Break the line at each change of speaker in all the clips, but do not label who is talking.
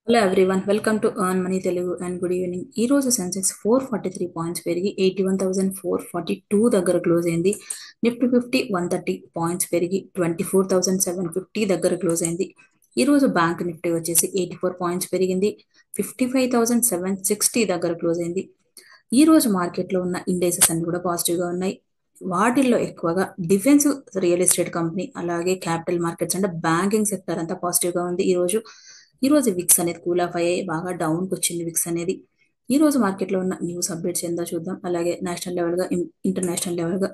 Hello everyone, welcome to earn money Telugu and good evening. ఈ రోజు Sensex 443 points పెరిగి 81,442 దగ్గర క్లోజ్ అయింది. నిఫ్టీ 130 పాయింట్స్ పెరిగి 24,750 దగ్గర క్లోజ్ అయింది. ఈ రోజు బ్యాంక్ నిఫ్టీ వచ్చేసి 84 పాయింట్స్ పెరిగింది, 55,760 దగ్గర క్లోజ్ అయింది. ఈ రోజు మార్కెట్లో ఉన్న ఇండెక్సెస్ అన్ని కూడా పాజిటివ్గా ఉన్నాయి. వాటిల్లో ఎక్కువగా డిఫెన్స్, రియల్ ఎస్టేట్ కంపెనీ, అలాగే క్యాపిటల్ మార్కెట్స్ అంటే బ్యాంకింగ్ సెక్టర్ అంతా పాజిటివ్గా ఉంది. ఈ రోజు విక్స్ అనేది కూల్ ఆఫ్ అయ్యాయి, బాగా డౌన్కి వచ్చింది విక్స్ అనేది. ఈ రోజు మార్కెట్లో ఉన్న న్యూస్ అప్డేట్స్ ఏందో చూద్దాం. అలాగే నేషనల్ లెవెల్గా, ఇంటర్నేషనల్ లెవెల్గా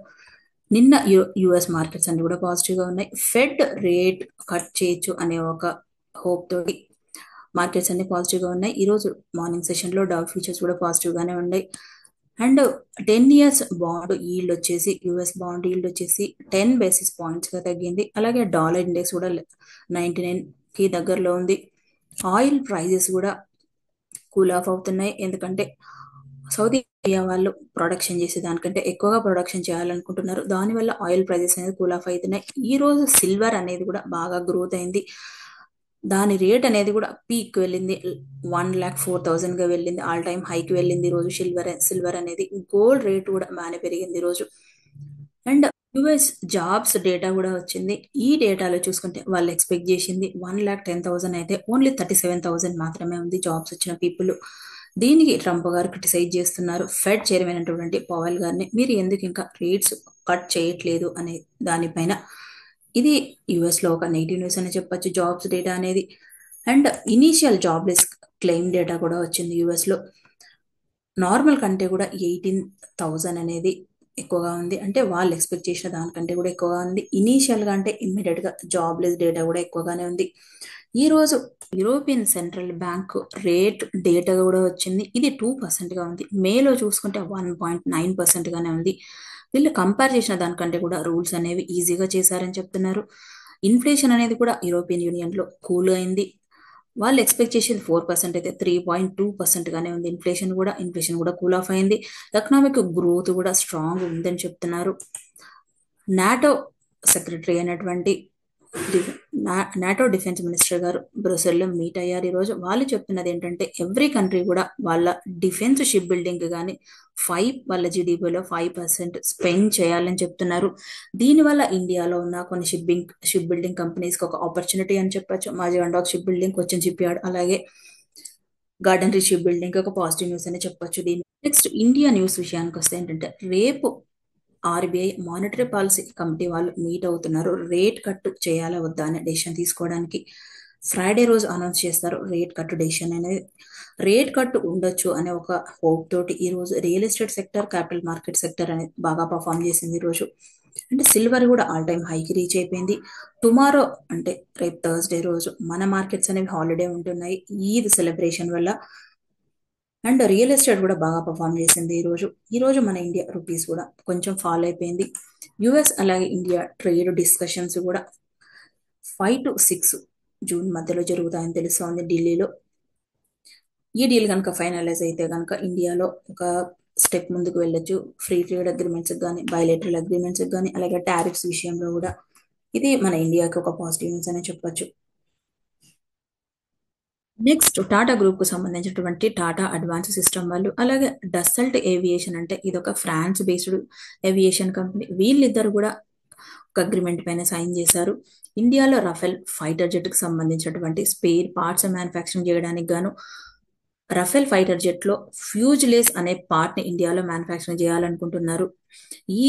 నిన్న యుఎస్ మార్కెట్స్ అన్ని కూడా పాజిటివ్గా ఉన్నాయి. ఫెడ్ రేట్ కట్ చేయొచ్చు అనే ఒక హోప్ తోటి మార్కెట్స్ అన్ని పాజిటివ్గా ఉన్నాయి. ఈరోజు మార్నింగ్ సెషన్లో డౌ ఫ్యూచర్స్ కూడా పాజిటివ్గానే ఉన్నాయి. అండ్ 10 years బాండ్ ఈల్డ్ వచ్చేసి, యుఎస్ బాండ్ ఈల్డ్ వచ్చేసి 10 basis points గా తగ్గింది. అలాగే డాలర్ ఇండెక్స్ కూడా 99కి దగ్గరలో ఉంది. ఆయిల్ ప్రైజెస్ కూడా కూల్ ఆఫ్ అవుతున్నాయి, ఎందుకంటే సౌదీ అరేబియా వాళ్ళు ప్రొడక్షన్ చేసే దానికంటే ఎక్కువగా ప్రొడక్షన్ చేయాలనుకుంటున్నారు. దానివల్ల ఆయిల్ ప్రైజెస్ అనేది కూల్ ఆఫ్ అవుతున్నాయి. ఈ రోజు సిల్వర్ అనేది కూడా బాగా గ్రోత్ అయింది. దాని రేట్ అనేది కూడా పీక్ వెళ్ళింది, 1,04,000గా వెళ్ళింది, ఆల్ టైమ్ హైకి వెళ్ళింది. ఈరోజు సిల్వర్ అనేది. గోల్డ్ రేట్ కూడా బాగానే పెరిగింది ఈరోజు. అండ్ యుఎస్ జాబ్స్ డేటా కూడా వచ్చింది. ఈ డేటాలో చూసుకుంటే వాళ్ళు ఎక్స్పెక్ట్ చేసింది 1,10,000 అయితే ఓన్లీ 37,000 మాత్రమే ఉంది జాబ్స్ వచ్చిన పీపుల్. దీనికి ట్రంప్ గారు క్రిటిసైజ్ చేస్తున్నారు ఫెడ్ చైర్మన్ అయినటువంటి పవెల్ గారిని. మీరు ఎందుకు ఇంకా రేట్స్ కట్ చేయట్లేదు అనే దానిపైన. ఇది యుఎస్లో ఒక నెగిటివ్ న్యూస్ అని చెప్పొచ్చు, జాబ్స్ డేటా అనేది. And initial jobless claim data కూడా వచ్చింది యుఎస్లో. నార్మల్ కంటే కూడా 18,000 అనేది ఎక్కువగా ఉంది, అంటే వాళ్ళు ఎక్స్పెక్ట్ చేసిన దానికంటే కూడా ఎక్కువగా ఉంది. ఇనీషియల్గా అంటే ఇమ్మీడియట్గా జాబ్లెస్ డేటా కూడా ఎక్కువగానే ఉంది. ఈరోజు European central bank rate data కూడా వచ్చింది. ఇది 2%గా ఉంది. మేలో చూసుకుంటే 1.9%గానే ఉంది. వీళ్ళు కంపేర్ చేసిన దానికంటే కూడా రూల్స్ అనేవి ఈజీగా చేశారని చెప్తున్నారు. ఇన్ఫ్లేషన్ అనేది కూడా యూరోపియన్ యూనియన్లో కూల్ అయింది. వాళ్ళు ఎక్స్పెక్ట్ చేసేది 4% అయితే 3.2%గానే ఉంది. ఇన్ఫ్లేషన్ కూడా కూల్ ఆఫ్ అయింది. ఎకనామిక్ గ్రోత్ కూడా స్ట్రాంగ్ ఉందని చెప్తున్నారు. నాటో సెక్రటరీ అయినటువంటి నాటో డిఫెన్స్ మినిస్టర్ గారు బ్రొసెల్లో మీట్ అయ్యారు ఈరోజు. వాళ్ళు చెప్తున్నది ఏంటంటే ఎవ్రీ కంట్రీ కూడా వాళ్ళ డిఫెన్స్ షిప్ బిల్డింగ్ కానీ వాళ్ళ జీడీపీలో 5% స్పెండ్ చేయాలని చెప్తున్నారు. దీనివల్ల ఇండియాలో ఉన్న కొన్ని షిప్ బిల్డింగ్ కంపెనీస్కి ఒక ఆపర్చునిటీ అని చెప్పొచ్చు. Mazagon dock ship building, Cochin ship yard, అలాగే గార్డెన్ రీచ్ షిప్ బిల్డింగ్ ఒక పాజిటివ్ న్యూస్ అని చెప్పొచ్చు. దీని నెక్స్ట్ ఇండియా న్యూస్ విషయానికి వస్తే ఏంటంటే, రేపు ఆర్బీఐ మానిటరీ పాలసీ కమిటీ వాళ్ళు మీట్ అవుతున్నారు. రేట్ కట్ చేయాలా వద్దా అనే డెసిషన్ తీసుకోవడానికి. ఫ్రైడే రోజు అనౌన్స్ చేస్తారు రేట్ కట్ డెసిషన్ అనేది. రేట్ కట్ ఉండొచ్చు అనే ఒక హోప్ తోటి ఈ రోజు real estate sector, capital market sector అనేది బాగా పర్ఫామ్ చేసింది ఈరోజు. అంటే సిల్వర్ కూడా ఆల్ టైమ్ హైకి రీచ్ అయిపోయింది. టుమారో అంటే రేపు థర్స్డే రోజు మన మార్కెట్స్ అనేవి హాలిడే ఉంటున్నాయి ఈద్ సెలబ్రేషన్ వల్ల. అండ్ రియల్ ఎస్టేట్ కూడా బాగా పర్ఫామ్ చేసింది ఈ రోజు మన ఇండియా రూపీస్ కూడా కొంచెం ఫాల్ అయిపోయింది. యుఎస్ అలాగే ఇండియా ట్రేడ్ డిస్కషన్స్ కూడా 5 to 6 జూన్ మధ్యలో జరుగుతాయని తెలుస్తోంది ఢిల్లీలో. ఈ డీల్ కనుక ఫైనలైజ్ అయితే కనుక ఇండియాలో ఒక స్టెప్ ముందుకు వెళ్ళొచ్చు. ఫ్రీ ట్రేడ్ అగ్రిమెంట్స్ కానీ, బయలేటరల్ అగ్రిమెంట్స్ కానీ, అలాగే టారిఫ్స్ విషయంలో కూడా. ఇది మన ఇండియాకి ఒక పాజిటివ్ న్యూస్ అని చెప్పొచ్చు. నెక్స్ట్ టాటా గ్రూప్ కు సంబంధించినటువంటి టాటా అడ్వాన్స్ సిస్టమ్ వాళ్ళు, అలాగే డస్సల్ట్ ఏవియేషన్ అంటే ఇది ఒక ఫ్రాన్స్ బేస్డ్ ఏవియేషన్ కంపెనీ. వీళ్ళిద్దరు కూడా ఒక అగ్రిమెంట్ పైన సైన్ చేశారు. ఇండియాలో రఫేల్ ఫైటర్ జెట్ కి సంబంధించినటువంటి స్పేర్ పార్ట్స్ మ్యానుఫ్యాక్చరింగ్ చేయడానికి గాను రఫేల్ ఫైటర్ జెట్ లో ఫ్యూజ్లేస్ అనే పార్ట్ ని ఇండియాలో మ్యానుఫ్యాక్చరింగ్ చేయాలనుకుంటున్నారు. ఈ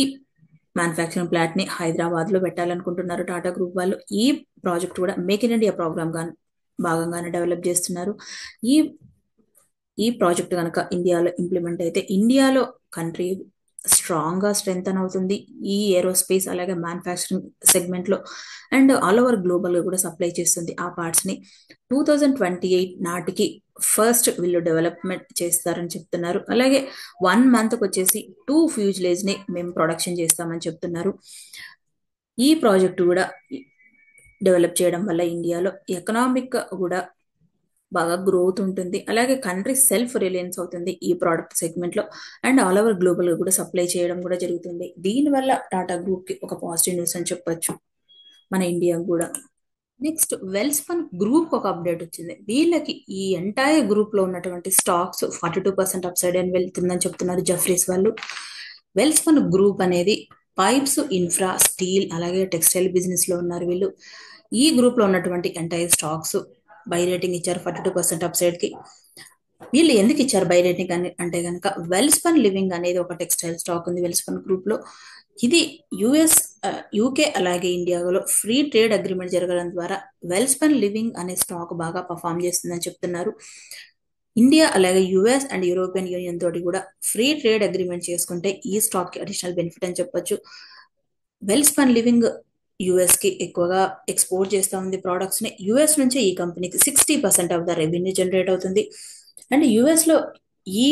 మ్యానుఫ్యాక్చరింగ్ ప్లాంట్ ని హైదరాబాద్ లో పెట్టాలనుకుంటున్నారు టాటా గ్రూప్ వాళ్ళు. ఈ ప్రాజెక్ట్ కూడా మేక్ ఇన్ ఇండియా ప్రోగ్రామ్ భాగంగానే డెవలప్ చేస్తున్నారు. ఈ ఈ ప్రాజెక్ట్ కనుక ఇండియాలో ఇంప్లిమెంట్ అయితే ఇండియాలో కంట్రీ స్ట్రాంగ్ గా స్ట్రెంగ్తన్ అవుతుంది ఈ ఏరోస్పేస్ అలాగే మ్యానుఫ్యాక్చరింగ్ సెగ్మెంట్ లో. అండ్ ఆల్ ఓవర్ గ్లోబల్ గా కూడా సప్లై చేస్తుంది ఆ పార్ట్స్ ని. 2028 నాటికి ఫస్ట్ వీళ్ళు డెవలప్మెంట్ చేస్తారని చెప్తున్నారు. అలాగే 1 month వచ్చేసి 2 ఫ్యూజ్లేజ్ ని మేము ప్రొడక్షన్ చేస్తామని చెప్తున్నారు. ఈ ప్రాజెక్ట్ కూడా డెవలప్ చేయడం వల్ల ఇండియాలో ఎకనామిక్ కూడా బాగా గ్రోత్ ఉంటుంది, అలాగే కంట్రీ సెల్ఫ్ రిలయన్స్ అవుతుంది ఈ ప్రోడక్ట్ సెగ్మెంట్ లో. అండ్ ఆల్ ఓవర్ గ్లోబల్ గా కూడా సప్లై చేయడం కూడా జరుగుతుంది. దీనివల్ల టాటా గ్రూప్ కి ఒక పాజిటివ్ న్యూస్ అని చెప్పొచ్చు మన ఇండియా కూడా. నెక్స్ట్ వెల్స్పన్ గ్రూప్ ఒక అప్డేట్ వచ్చింది. వీళ్ళకి ఈ ఎంటైర్ గ్రూప్ లో ఉన్నటువంటి స్టాక్స్ 42% అప్ సైడ్ అని వెళ్తుందని చెప్తున్నారు జఫ్రీస్ వాళ్ళు. వెల్స్పన్ గ్రూప్ అనేది పైప్స్, ఇన్ఫ్రా, స్టీల్ అలాగే టెక్స్టైల్ బిజినెస్ లో ఉన్నారు వీళ్ళు. ఈ గ్రూప్ లో ఉన్నటువంటి ఎంటైర్ స్టాక్స్ బై రేటింగ్ ఇచ్చారు 42% అప్ సైడ్ కి. వీళ్ళు ఎందుకు ఇచ్చారు బై రేటింగ్ అని అంటే కనుక, వెల్స్పన్ లివింగ్ అనేది ఒక టెక్స్టైల్ స్టాక్ ఉంది వెల్స్పన్ గ్రూప్ లో. ఇది యుఎస్, యూకే అలాగే ఇండియాలో ఫ్రీ ట్రేడ్ అగ్రిమెంట్ జరగడం ద్వారా వెల్స్పన్ లివింగ్ అనే స్టాక్ బాగా పర్ఫామ్ చేస్తుందని చెప్తున్నారు. ఇండియా అలాగే యుఎస్ అండ్ యూరోపియన్ యూనియన్ తోటి కూడా ఫ్రీ ట్రేడ్ అగ్రిమెంట్ చేసుకుంటే ఈ స్టాక్ కి అడిషనల్ బెనిఫిట్ అని చెప్పొచ్చు. వెల్స్పన్ లివింగ్ యుఎస్ కి ఎక్కువగా ఎక్స్పోర్ట్ చేస్తూ ఉంది ప్రోడక్ట్స్ ని. యుఎస్ నుంచే ఈ కంపెనీకి 60% ఆఫ్ ద రెవెన్యూ జనరేట్ అవుతుంది. అండ్ యుఎస్ లో ఈ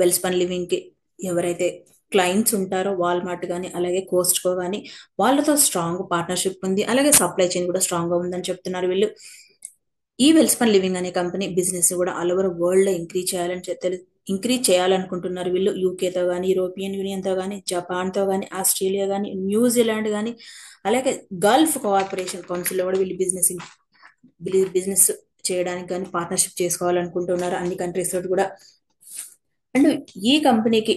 వెల్స్పన్ లివింగ్ కి ఎవరైతే క్లయింట్స్ ఉంటారో, వాల్మార్ట్ కానీ అలాగే కోస్ట్కో కానీ, వాళ్ళతో స్ట్రాంగ్ పార్ట్నర్షిప్ ఉంది. అలాగే సప్లై చైన్ కూడా స్ట్రాంగ్ గా ఉందని చెప్తున్నారు వీళ్ళు. ఈ వెల్స్పన్ లివింగ్ అనే కంపెనీ బిజినెస్ కూడా ఆల్ ఓవర్ వరల్డ్ లో ఇంక్రీజ్ చేయాలనుకుంటున్నారు వీళ్ళు. యూకేతో కానీ, యూరోపియన్ యూనియన్ తో కానీ, జపాన్ తో కానీ, ఆస్ట్రేలియా కానీ, న్యూజిలాండ్ కానీ, అలాగే గల్ఫ్ కోఆపరేషన్ కౌన్సిల్ లో కూడా వీళ్ళు బిజినెస్ చేయడానికి కానీ పార్ట్నర్షిప్ చేసుకోవాలనుకుంటున్నారు అన్ని కంట్రీస్ తోటి కూడా. అండ్ ఈ కంపెనీకి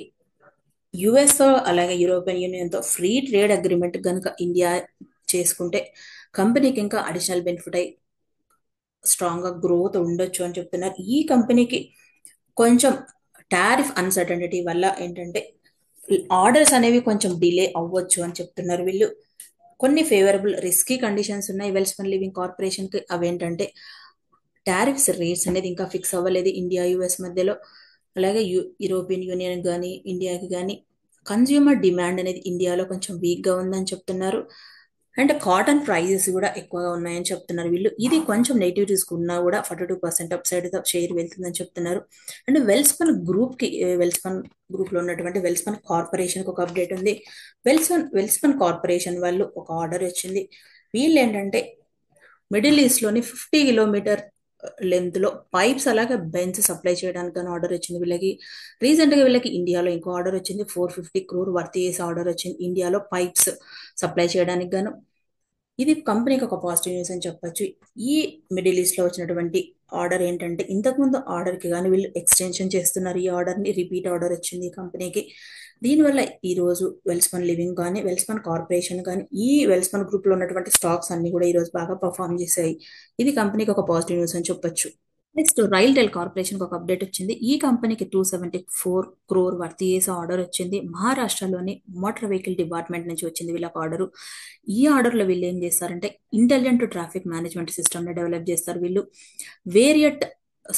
యుఎస్ తో అలాగే యూరోపియన్ యూనియన్ తో ఫ్రీ ట్రేడ్ అగ్రిమెంట్ కనుక ఇండియా చేసుకుంటే కంపెనీకి ఇంకా అడిషనల్ బెనిఫిట్ అయి స్ట్రాంగ్ గా గ్రోత్ ఉండొచ్చు అని చెప్తున్నారు. ఈ కంపెనీకి కొంచెం టారిఫ్ అన్సర్టనిటీ వల్ల ఏంటంటే ఆర్డర్స్ అనేవి కొంచెం డిలే అవ్వచ్చు అని చెప్తున్నారు వీళ్ళు. కొన్ని ఫేవరబుల్ రిస్కీ కండిషన్స్ ఉన్నాయి వెల్స్పన్ లివింగ్ కార్పొరేషన్ కి. అవేంటంటే టారిఫ్స్ రేట్స్ అనేది ఇంకా ఫిక్స్ అవ్వలేదు ఇండియా యుఎస్ మధ్యలో. అలాగే యూరోపియన్ యూనియన్ కానీ ఇండియాకి కానీ కన్జ్యూమర్ డిమాండ్ అనేది ఇండియాలో కొంచెం వీక్ గా ఉందని చెప్తున్నారు. అండ్ కాటన్ ప్రైజెస్ కూడా ఎక్కువగా ఉన్నాయని చెప్తున్నారు వీళ్ళు. ఇది కొంచెం నెగిటివ్ రిస్క్ ఉన్నా కూడా 42% అప్ సైడ్ షేర్ వెళ్తుందని చెప్తున్నారు. అండ్ వెల్స్పన్ గ్రూప్ లో ఉన్నటువంటి వెల్స్పన్ కార్పొరేషన్ కి ఒక అప్డేట్ ఉంది. వెల్స్పన్ కార్పొరేషన్ వాళ్ళు ఒక ఆర్డర్ వచ్చింది. వీళ్ళు ఏంటంటే మిడిల్ ఈస్ట్ లోని 50 కిలోమీటర్ లెంత్ లో పైప్స్ అలాగే బెంచ్ సప్లై చేయడానికి గాను ఆర్డర్ వచ్చింది వీళ్ళకి. రీసెంట్ గా వీళ్ళకి ఇండియాలో ఇంకో ఆర్డర్ వచ్చింది. 450 క్రోర్ వర్త్ చేసే ఆర్డర్ వచ్చింది ఇండియాలో పైప్స్ సప్లై చేయడానికి గాను. ఇది కంపెనీకి ఒక పాజిటివ్ న్యూస్ అని చెప్పొచ్చు. ఈ మిడిల్ ఈస్ట్ లో వచ్చినటువంటి ఆర్డర్ ఏంటంటే, ఇంతకుముందు ఆర్డర్ కి కానీ వీళ్ళు ఎక్స్టెన్షన్ చేస్తున్నారు. ఈ ఆర్డర్ ని రిపీట్ ఆర్డర్ వచ్చింది ఈ కంపెనీకి. దీనివల్ల ఈ రోజు వెల్స్పన్ లివింగ్ కానీ, వెల్స్పన్ కార్పొరేషన్ కానీ, ఈ వెల్స్పన్ గ్రూప్ లో ఉన్నటువంటి స్టాక్స్ అన్ని కూడా ఈ రోజు బాగా పర్ఫామ్ చేశాయి. ఇది కంపెనీకి ఒక పాజిటివ్ న్యూస్ అని చెప్పొచ్చు. నెక్స్ట్ రైల్టెల్ కార్పొరేషన్ కి ఒక అప్డేట్ వచ్చింది. ఈ కంపెనీకి 274 క్రోర్ వర్త్ చేసే ఆర్డర్ వచ్చింది. మహారాష్ట్రలోని మోటార్ వెహికల్ డిపార్ట్మెంట్ నుంచి వచ్చింది వీళ్ళకి ఆర్డర్. ఈ ఆర్డర్ లో వీళ్ళు ఏం చేస్తారంటే ఇంటెలిజెంట్ ట్రాఫిక్ మేనేజ్మెంట్ సిస్టమ్ ని డెవలప్ చేస్తారు వీళ్ళు. వేరియట్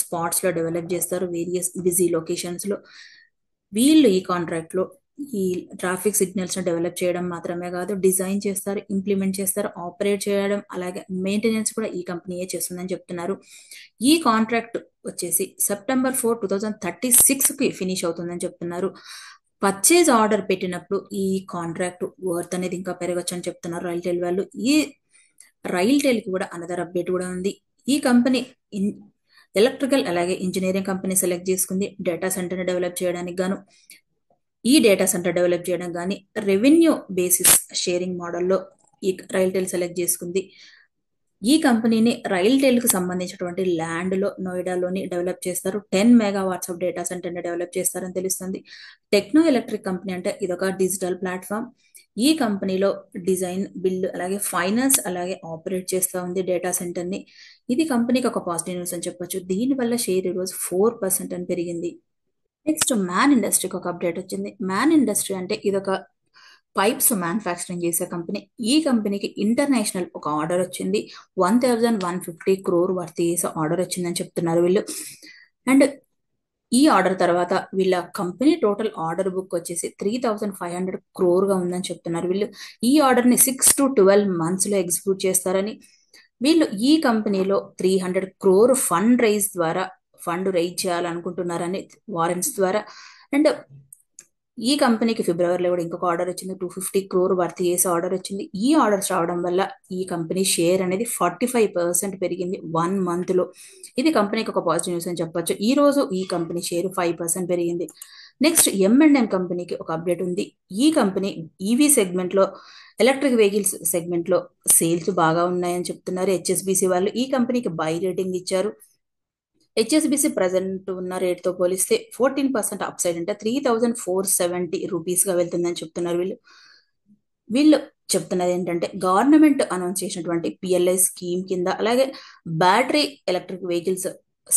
స్పాట్స్ లో డెవలప్ చేస్తారు, వేరియస్ బిజీ లొకేషన్స్ లో. వీళ్ళు ఈ కాంట్రాక్ట్ లో ఈ ట్రాఫిక్ సిగ్నల్స్ ను డెవలప్ చేయడం మాత్రమే కాదు, డిజైన్ చేస్తారు, ఇంప్లిమెంట్ చేస్తారు, ఆపరేట్ చేయడం అలాగే మెయింటెనెన్స్ కూడా ఈ కంపెనీయే చేస్తుందని చెప్తున్నారు. ఈ కాంట్రాక్ట్ వచ్చేసి సెప్టెంబర్ 4, 2036 కి ఫినిష్ అవుతుందని చెప్తున్నారు. పర్చేజ్ ఆర్డర్ పెట్టినప్పుడు ఈ కాంట్రాక్ట్ వర్త్ అనేది ఇంకా పెరగచ్చు అని చెప్తున్నారు రైల్టెల్ వాళ్ళు. ఈ రైల్టెల్ కి కూడా అనదర్ అప్డేట్ కూడా ఉంది. ఈ కంపెనీ ఎలక్ట్రికల్ అలాగే ఇంజనీరింగ్ కంపెనీ సెలెక్ట్ చేసుకుంది డేటా సెంటర్ ని డెవలప్ చేయడానికి గాను. ఈ డేటా సెంటర్ డెవలప్ చేయడం కానీ రెవెన్యూ బేసిస్ షేరింగ్ మోడల్లో ఈ రైల్టెల్ సెలెక్ట్ చేసుకుంది. ఈ కంపెనీని రైల్టెల్ కు సంబంధించినటువంటి ల్యాండ్ లో నోయిడాలోని డెవలప్ చేస్తారు. 10 మెగావాట్స్ ఆఫ్ డేటా సెంటర్ ని డెవలప్ చేస్తారని తెలుస్తుంది. టెక్నో ఎలక్ట్రిక్ కంపెనీ అంటే ఇదొక డిజిటల్ ప్లాట్ఫామ్. ఈ కంపెనీలో డిజైన్, బిల్డ్ అలాగే ఫైనాన్స్ అలాగే ఆపరేట్ చేస్తూ ఉంది డేటా సెంటర్ ని. ఇది కంపెనీకి ఒక పాజిటివ్ న్యూస్ అని చెప్పొచ్చు. దీనివల్ల షేర్ ఈ రోజు 4% అని పెరిగింది. నెక్స్ట్ మ్యాన్ ఇండస్ట్రీకి ఒక అప్డేట్ వచ్చింది. మ్యాన్ ఇండస్ట్రీ అంటే ఇదొక పైప్స్ మ్యానుఫ్యాక్చరింగ్ చేసే కంపెనీ. ఈ కంపెనీకి ఇంటర్నేషనల్ ఒక ఆర్డర్ వచ్చింది. 1150 క్రోర్ వర్త్ చేసే ఆర్డర్ వచ్చిందని చెప్తున్నారు వీళ్ళు. అండ్ ఈ ఆర్డర్ తర్వాత వీళ్ళ కంపెనీ టోటల్ ఆర్డర్ బుక్ వచ్చేసి 3500 క్రోర్ గా ఉందని చెప్తున్నారు వీళ్ళు. ఈ ఆర్డర్ ని 6 to 12 months లో ఎగ్జిక్యూట్ చేస్తారని వీళ్ళు ఈ కంపెనీలో 300 క్రోర్ ఫండ్ రైజ్ చేయాలనుకుంటున్నారని వారెంట్స్ ద్వారా. అండ్ ఈ కంపెనీకి ఫిబ్రవరిలో కూడా ఇంకొక ఆర్డర్ వచ్చింది. 250 క్రోర్ వర్త్ చేసే ఆర్డర్ వచ్చింది. ఈ ఆర్డర్స్ రావడం వల్ల ఈ కంపెనీ షేర్ అనేది 45% పెరిగింది 1 month లో. ఇది కంపెనీకి ఒక పాజిటివ్ న్యూస్ అని చెప్పొచ్చు. ఈ రోజు ఈ కంపెనీ షేర్ 5% పెరిగింది. నెక్స్ట్ M&M కంపెనీకి ఒక అప్డేట్ ఉంది. ఈ కంపెనీ ఈవీ సెగ్మెంట్లో, ఎలక్ట్రిక్ వెహికల్స్ సెగ్మెంట్లో సేల్స్ బాగా ఉన్నాయని చెప్తున్నారు హెచ్ఎస్బిసి వాళ్ళు. ఈ కంపెనీకి బై రేటింగ్ ఇచ్చారు. హెచ్ఎస్బిసి ప్రజెంట్ ఉన్న రేట్తో పోలిస్తే 14% అప్సైడ్, అంటే 3,470 రూపీస్గా వెళ్తుందని చెప్తున్నారు వీళ్ళు చెప్తున్నది ఏంటంటే గవర్నమెంట్ అనౌన్స్ చేసినటువంటి పిఎల్ఐ స్కీమ్ కింద, అలాగే బ్యాటరీ ఎలక్ట్రిక్ వెహికల్స్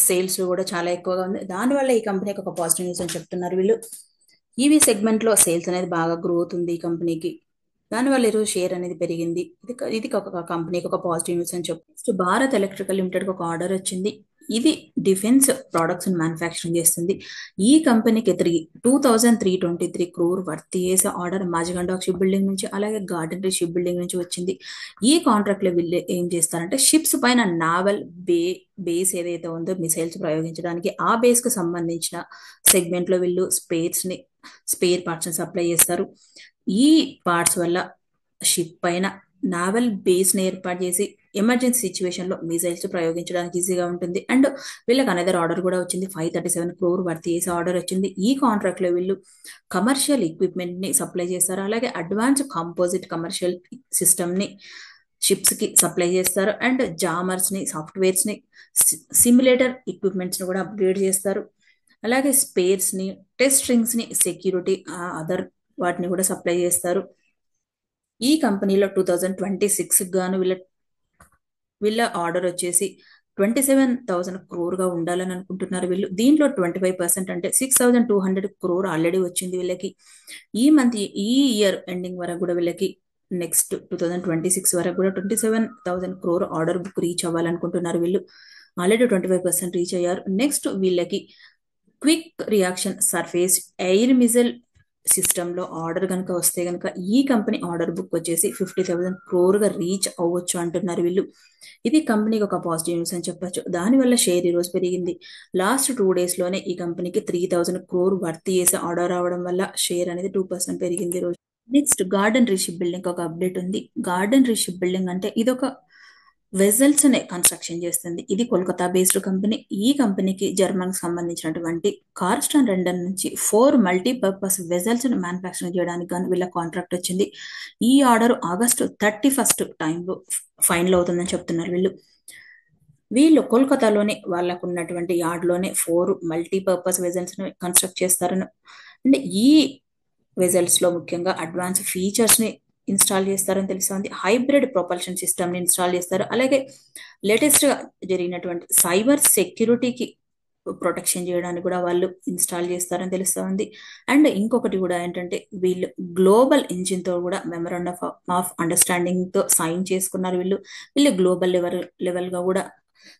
సేల్స్ కూడా చాలా ఎక్కువగా ఉంది. దానివల్ల ఈ కంపెనీకి ఒక పాజిటివ్ న్యూస్ అని చెప్తున్నారు వీళ్ళు. ఈవీ సెగ్మెంట్లో సేల్స్ అనేది బాగా గ్రోత్ ఉంది ఈ కంపెనీకి. దానివల్ల ఈరోజు షేర్ అనేది పెరిగింది. ఇది ఒక కంపెనీకి ఒక పాజిటివ్ న్యూస్ అని చెప్పి భారత్ ఎలక్ట్రికల్ లిమిటెడ్కి ఒక ఆర్డర్ వచ్చింది. ఇది డిఫెన్స్ ప్రోడక్ట్స్ మ్యానుఫ్యాక్చరింగ్ చేస్తుంది. ఈ కంపెనీకి 2,323 crore వర్త్ చేసే ఆర్డర్ మాజిగండాక్ షిప్ బిల్డింగ్ నుంచి, అలాగే గార్డెన్ రీ షిప్ బిల్డింగ్ నుంచి వచ్చింది. ఈ కాంట్రాక్ట్ లో వీళ్ళు ఏం చేస్తారంటే షిప్స్ పైన నావల్ బేస్ ఏదైతే ఉందో మిసైల్స్ ప్రయోగించడానికి, ఆ బేస్ కు సంబంధించిన సెగ్మెంట్ లో వీళ్ళు స్పేర్ పార్ట్స్ ని సప్లై చేస్తారు. ఈ పార్ట్స్ వల్ల షిప్ పైన నావల్ బేస్ ని ఏర్పాటు చేసి ఎమర్జెన్సీ సిచ్యువేషన్ లో మిసైల్స్ ప్రయోగించడానికి ఈజీగా ఉంటుంది. అండ్ వీళ్ళకి అనదర్ ఆర్డర్ కూడా వచ్చింది. 537 crore వర్త్ చేసే ఆర్డర్ వచ్చింది. ఈ కాంట్రాక్ట్ లో వీళ్ళు కమర్షియల్ ఎక్విప్మెంట్ ని సప్లై చేస్తారు, అలాగే అడ్వాన్స్ కంపోజిట్ కమర్షియల్ సిస్టమ్ ని షిప్స్ కి సప్లై చేస్తారు. అండ్ జామర్స్ ని, సాఫ్ట్వేర్స్ ని, సిమ్యులేటర్ ఎక్విప్మెంట్స్ ని కూడా అప్గ్రేడ్ చేస్తారు. అలాగే స్పేర్స్ ని, టెస్ట్ రింగ్స్ ని, సెక్యూరిటీ అదర్ వాటిని కూడా సప్లై చేస్తారు. ఈ కంపెనీలో 2026 గాను వీళ్ళ ఆర్డర్ వచ్చేసి 27,000 crore గా ఉండాలని అనుకుంటున్నారు వీళ్ళు. దీంట్లో 25% అంటే 6,200 crore ఆల్రెడీ వచ్చింది వీళ్ళకి. ఈ ఇయర్ ఎండింగ్ వరకు కూడా వీళ్ళకి, నెక్స్ట్ 2026 వరకు కూడా 27,000 crore ఆర్డర్ బుక్ రీచ్ అవ్వాలనుకుంటున్నారు వీళ్ళు. ఆల్రెడీ 25% రీచ్ అయ్యారు. నెక్స్ట్ వీళ్ళకి quick reaction surface air missile system లో ఆర్డర్ కనుక వస్తే కనుక ఈ కంపెనీ ఆర్డర్ బుక్ వచ్చేసి 50,000 crore గా రీచ్ అవ్వచ్చు అంటున్నారు వీళ్ళు. ఇది కంపెనీకి ఒక పాజిటివ్ న్యూస్ అని చెప్పొచ్చు. దానివల్ల షేర్ ఈ రోజు పెరిగింది. లాస్ట్ 2 days లోనే ఈ కంపెనీకి 3,000 crore వర్త్ చేసే ఆర్డర్ రావడం వల్ల షేర్ అనేది 2% పెరిగింది ఈ రోజు. నెక్స్ట్ గార్డెన్ రీ షిప్ బిల్డింగ్ ఒక అప్డేట్ ఉంది. గార్డెన్ రీ షిప్ బిల్డింగ్ అంటే ఇదొక వెజల్స్ నే కన్స్ట్రక్షన్ చేస్తుంది. ఇది కోల్కతా బేస్డ్ కంపెనీ. ఈ కంపెనీకి జర్మన్ సంబంధించినటువంటి కార్స్టన్ రెండన్ నుంచి 4 మల్టీపర్పస్ వెజల్స్ ను మ్యానుఫ్యాక్చరింగ్ చేయడానికి గాను వీళ్ళ కాంట్రాక్ట్ వచ్చింది. ఈ ఆర్డర్ August 31 టైంలో ఫైనల్ అవుతుందని చెప్తున్నారు వీళ్ళు కోల్కతాలోనే వాళ్ళకు ఉన్నటువంటి యార్డ్ లోనే 4 మల్టీపర్పస్ వెజల్స్ ని కన్స్ట్రక్ట్ చేస్తారని. అంటే ఈ వెజల్స్ లో ముఖ్యంగా అడ్వాన్స్ ఫీచర్స్ ని ఇన్స్టాల్ చేస్తారని తెలుస్తుంది. హైబ్రిడ్ ప్రొపల్షన్ సిస్టమ్ ని ఇన్స్టాల్ చేస్తారు. అలాగే లేటెస్ట్ గా జరిగినటువంటి సైబర్ సెక్యూరిటీకి ప్రొటెక్షన్ చేయడానికి కూడా వాళ్ళు ఇన్స్టాల్ చేస్తారని తెలుస్తుంది. అండ్ ఇంకొకటి కూడా ఏంటంటే వీళ్ళు గ్లోబల్ ఇంజిన్ తో కూడా మెమరాండం ఆఫ్ అండర్స్టాండింగ్ తో సైన్ చేసుకున్నారు వీళ్ళు గ్లోబల్ లెవెల్ గా కూడా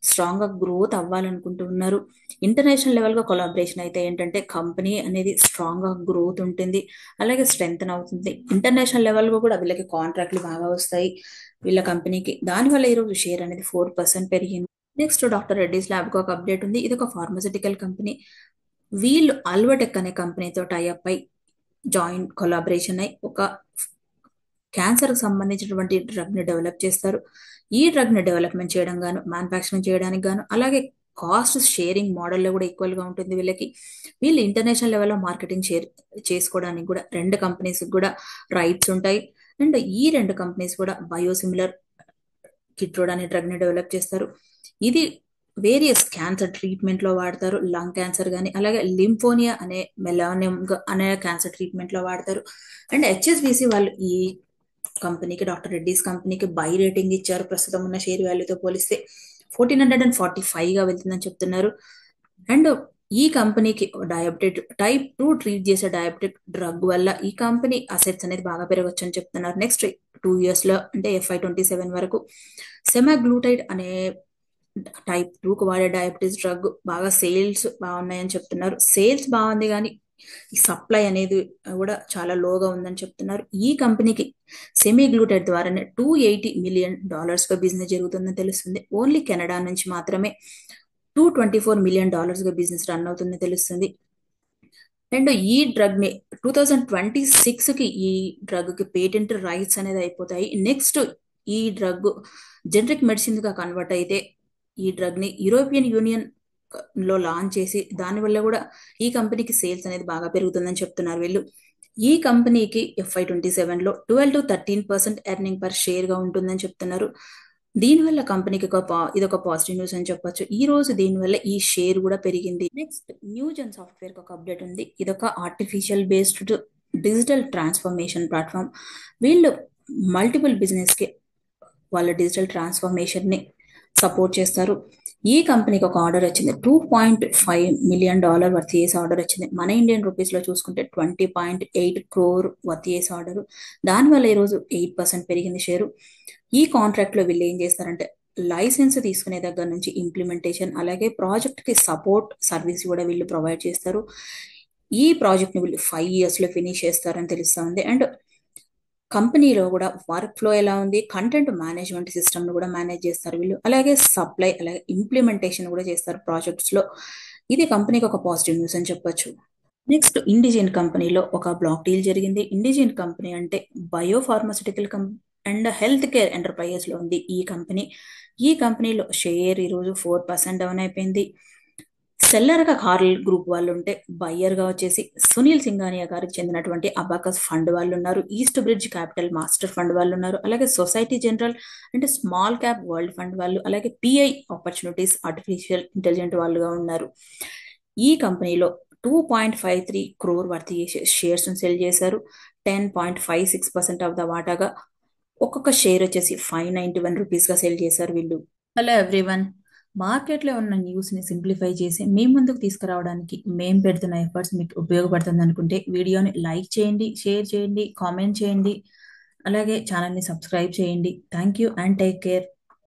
స్ట్రాంగ్ గా గ్రోత్ అవ్వాలనుకుంటున్నారు. ఇంటర్నేషనల్ లెవెల్ గా కొలాబరేషన్ అయితే ఏంటంటే కంపెనీ అనేది స్ట్రాంగ్ గా గ్రోత్ ఉంటుంది, అలాగే స్ట్రెంగ్త్ అవుతుంది. ఇంటర్నేషనల్ లెవెల్ గా కూడా వీళ్ళకి కాంట్రాక్ట్లు బాగా వస్తాయి వీళ్ళ కంపెనీకి. దానివల్ల ఈరోజు షేర్ అనేది 4% పెరిగింది. నెక్స్ట్ డాక్టర్ రెడ్డిస్ ల్యాబ్ కు ఒక అప్డేట్ ఉంది. ఇది ఒక ఫార్మస్యూటికల్ కంపెనీ. వీళ్ళు అల్వటెక్ అనే కంపెనీతో టైఅప్ అయి జాయింట్ కొలాబరేషన్ అయి ఒక క్యాన్సర్ కు సంబంధించినటువంటి డ్రగ్ ని డెవలప్ చేస్తారు. ఈ డ్రగ్ ని డెవలప్మెంట్ చేయడం గాను, మ్యానుఫ్యాక్చరింగ్ చేయడానికి గాను, అలాగే కాస్ట్ షేరింగ్ మోడల్లో కూడా ఈక్వల్ గా ఉంటుంది వీళ్ళకి. వీళ్ళు ఇంటర్నేషనల్ లెవెల్లో మార్కెటింగ్ చేసుకోవడానికి కూడా 2 కంపెనీస్ కూడా రైట్స్ ఉంటాయి. అండ్ ఈ 2 కంపెనీస్ కూడా బయోసిమిలర్ కిట్రోడ్ అనే డ్రగ్ ని డెవలప్ చేస్తారు. ఇది వేరియస్ క్యాన్సర్ ట్రీట్మెంట్ లో వాడతారు. లంగ్ క్యాన్సర్ గానీ, అలాగే లింఫోనియా అనే మెలానియం అనే క్యాన్సర్ ట్రీట్మెంట్ లో వాడతారు. అండ్ హెచ్ఎస్బిసి వాళ్ళు ఈ కంపెనీకి, డాక్టర్ రెడ్డిస్ కంపెనీకి బై రేటింగ్ ఇచ్చారు. ప్రస్తుతం ఉన్న షేర్ వాల్యూతో పోలిస్తే 1,445 గా వెళ్తుందని చెప్తున్నారు. అండ్ ఈ కంపెనీకి డయాబెటిక్ టైప్ 2 ట్రీట్ చేసే డయాబెటిక్ డ్రగ్ వల్ల ఈ కంపెనీ అసెట్స్ అనేది బాగా పెరగచ్చు అని చెప్తున్నారు. నెక్స్ట్ 2 years లో, అంటే FY27 వరకు సెమాగ్లూటైడ్ అనే టైప్ 2 కు వాడే డయాబెటీస్ డ్రగ్ బాగా సేల్స్ బాగున్నాయని చెప్తున్నారు. సేల్స్ బాగుంది కానీ ఈ సప్లై అనేది కూడా చాలా లోగా ఉందని చెప్తున్నారు. ఈ కంపెనీకి సెమీగ్లూటైడ్ ద్వారానే $280 million గా బిజినెస్ జరుగుతుందని తెలుస్తుంది. ఓన్లీ కెనడా నుంచి మాత్రమే $224 million గా బిజినెస్ రన్ అవుతుందని తెలుస్తుంది. అండ్ ఈ డ్రగ్ ని 2026 కి ఈ డ్రగ్ కి పేటెంట్ రైట్స్ అనేది అయిపోతాయి. నెక్స్ట్ ఈ డ్రగ్ జనరిక్ మెడిసిన్ గా కన్వర్ట్ అయితే ఈ డ్రగ్ ని యూరోపియన్ యూనియన్ లో లాంచ్ చేసి దానివల్ల కూడా ఈ కంపెనీకి సేల్స్ అనేది బాగా పెరుగుతుందని చెప్తున్నారు వీళ్ళు. ఈ కంపెనీకి FY 2027లో 12 to 13% earning per share గా ఉంటుందని చెప్తున్నారు. దీనివల్ల కంపెనీకి ఇది ఒక పాజిటివ్ న్యూస్ అని చెప్పొచ్చు. ఈ రోజు దీనివల్ల ఈ షేర్ కూడా పెరిగింది. నెక్స్ట్ న్యూజెన్ సాఫ్ట్వేర్ ఒక అప్డేట్ ఉంది. ఇదొక artificial based digital transformation platform. వీళ్ళు మల్టిపుల్ బిజినెస్ కి వాళ్ళ డిజిటల్ ట్రాన్స్ఫర్మేషన్ ని సపోర్ట్ చేస్తారు. ఈ కంపెనీకి ఒక ఆర్డర్ వచ్చింది, $2.5 million వర్త్ చేసే ఆర్డర్ వచ్చింది. మన ఇండియన్ రూపీస్ లో చూసుకుంటే 20.8 crore వర్త్ చేసే ఆర్డర్. దానివల్ల ఈరోజు 8% పెరిగింది షేరు. ఈ కాంట్రాక్ట్ లో వీళ్ళు ఏం చేస్తారంటే లైసెన్స్ తీసుకునే దగ్గర నుంచి ఇంప్లిమెంటేషన్, అలాగే ప్రాజెక్ట్ కి సపోర్ట్ సర్వీస్ కూడా వీళ్ళు ప్రొవైడ్ చేస్తారు. ఈ ప్రాజెక్ట్ ని వీళ్ళు 5 years లో ఫినిష్ చేస్తారని తెలుస్తా ఉంది. అండ్ కంపెనీలో కూడా వర్క్ ఫ్లో ఎలా ఉంది, కంటెంట్ మేనేజ్మెంట్ సిస్టమ్ ను కూడా మేనేజ్ చేస్తారు వీళ్ళు, అలాగే సప్లై, అలాగే ఇంప్లిమెంటేషన్ కూడా చేస్తారు ప్రాజెక్ట్స్ లో. ఇది కంపెనీకి ఒక పాజిటివ్ న్యూస్ అని చెప్పొచ్చు. నెక్స్ట్ ఇండిజిన్ కంపెనీలో ఒక బ్లాక్ డీల్ జరిగింది. ఇండిజిన్ కంపెనీ అంటే బయోఫార్మస్యూటికల్ అండ్ హెల్త్ కేర్ ఎంటర్ప్రైజెస్ లో ఉంది ఈ కంపెనీ. ఈ కంపెనీలో షేర్ ఈరోజు 4% డౌన్ అయిపోయింది. సెల్లర్ గా కార్ల్ గ్రూప్ వాళ్ళు ఉంటే, బయ్యర్ గా వచ్చేసి సునీల్ సింఘానియా గారికి చెందినటువంటి అబాకస్ ఫండ్ వాళ్ళు ఉన్నారు, east bridge capital master fund వాళ్ళు ఉన్నారు, అలాగే సొసైటీ జనరల్ అంటే స్మాల్ క్యాప్ వరల్డ్ ఫండ్ వాళ్ళు, అలాగే పిఐ ఆపర్చునిటీస్ ఆర్టిఫిషియల్ ఇంటెలిజెంట్ వాళ్ళుగా ఉన్నారు. ఈ కంపెనీలో 2.53 crore వర్త్ చేసే షేర్స్ సెల్ చేశారు. 10.56% ఆఫ్ ద వాటాగా ఒక్కొక్క షేర్ వచ్చేసి 591 రూపీస్ గా సెల్ చేశారు వీళ్ళు. హలో ఎవ్రీవన్, మార్కెట్లో ఉన్న న్యూస్ని సింప్లిఫై చేసి మీ ముందుకు తీసుకురావడానికి మేము పెడుతున్న ఎఫర్ట్స్ మీకు ఉపయోగపడుతుంది అనుకుంటే వీడియోని లైక్ చేయండి, షేర్ చేయండి, కామెంట్ చేయండి, అలాగే ఛానల్ని సబ్స్క్రైబ్ చేయండి. Thank you and take care.